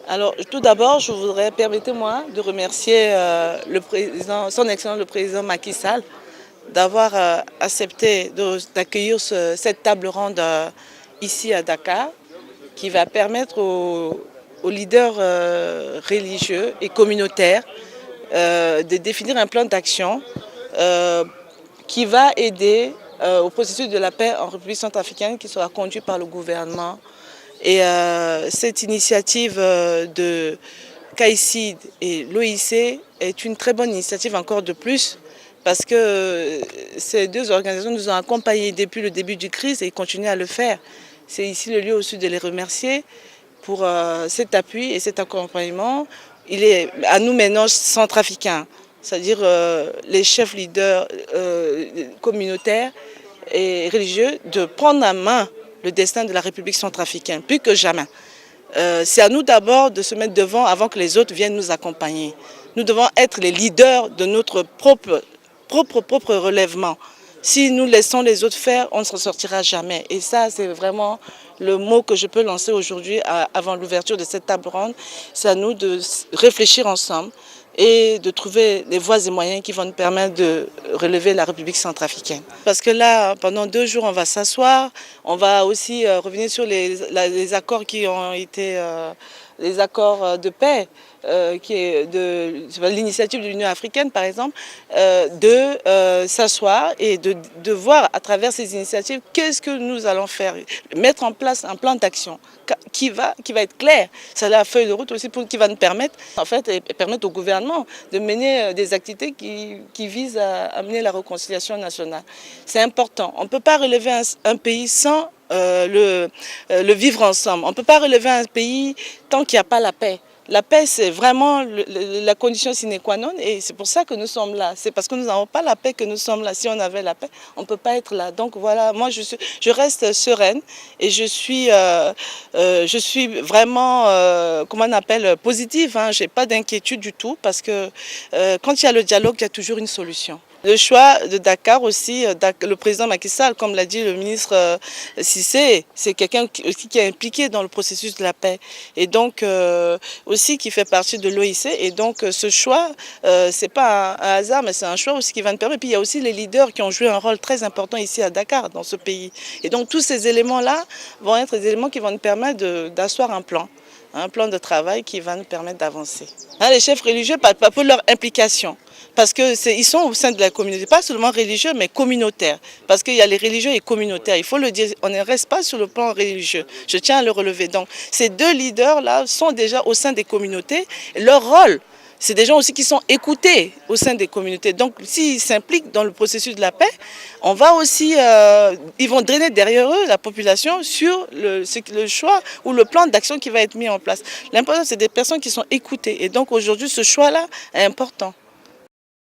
Alors, tout d'abord, permettez-moi de remercier le président, son Excellence le président Macky Sall d'avoir accepté d'accueillir cette table ronde ici à Dakar, qui va permettre aux leaders religieux et communautaires de définir un plan d'action euh, qui va aider au processus de la paix en République centrafricaine qui sera conduit par le gouvernement. Et cette initiative de CAICID et l'OIC est une très bonne initiative encore de plus parce que ces deux organisations nous ont accompagnés depuis le début du crise et continuent à le faire. C'est ici le lieu aussi de les remercier pour cet appui et cet accompagnement. Il est à nous maintenant centrafricains, c'est-à-dire les chefs leaders communautaires et religieux, de prendre en main le destin de la République centrafricaine, plus que jamais. C'est à nous d'abord de se mettre devant avant que les autres viennent nous accompagner. Nous devons être les leaders de notre propre relèvement. Si nous laissons les autres faire, on ne s'en sortira jamais. Et ça, c'est vraiment le mot que je peux lancer aujourd'hui avant l'ouverture de cette table ronde. C'est à nous de réfléchir ensemble et de trouver les voies et moyens qui vont nous permettre de relever la République centrafricaine. Parce que là, pendant 2 jours, on va s'asseoir, on va aussi revenir sur les accords qui ont été les accords de paix, qui est de l'initiative de l'Union africaine, par exemple, de s'asseoir et de voir à travers ces initiatives qu'est-ce que nous allons faire, mettre en place un plan d'action qui va être clair. C'est la feuille de route aussi qui va nous permettre, en fait, et permettre au gouvernement de mener des activités qui visent à amener la réconciliation nationale. C'est important. On ne peut pas relever un pays sans le vivre ensemble. On ne peut pas relever un pays tant qu'il n'y a pas la paix. La paix, c'est vraiment la condition sine qua non et c'est pour ça que nous sommes là. C'est parce que nous n'avons pas la paix que nous sommes là. Si on avait la paix, on ne peut pas être là. Donc voilà, moi je reste sereine et je suis vraiment, comment on appelle, positive. Hein. Je n'ai pas d'inquiétude du tout parce que quand il y a le dialogue, il y a toujours une solution. Le choix de Dakar aussi, le président Macky Sall, comme l'a dit le ministre Cissé, c'est quelqu'un qui est impliqué dans le processus de la paix et donc aussi qui fait partie de l'OIC. Et donc ce choix, c'est pas un hasard, mais c'est un choix aussi qui va nous permettre. Et puis il y a aussi les leaders qui ont joué un rôle très important ici à Dakar, dans ce pays. Et donc tous ces éléments-là vont être des éléments qui vont nous permettre d'asseoir un plan de travail qui va nous permettre d'avancer. Hein, les chefs religieux, pour leur implication. Parce qu'ils sont au sein de la communauté, pas seulement religieux, mais communautaires. Parce qu'il y a les religieux et communautaires. Il faut le dire, on ne reste pas sur le plan religieux. Je tiens à le relever. Donc, ces deux leaders-là sont déjà au sein des communautés. Leur rôle, c'est des gens aussi qui sont écoutés au sein des communautés. Donc, s'ils s'impliquent dans le processus de la paix, on va aussi, ils vont drainer derrière eux la population sur le choix ou le plan d'action qui va être mis en place. L'important, c'est des personnes qui sont écoutées. Et donc, aujourd'hui, ce choix-là est important.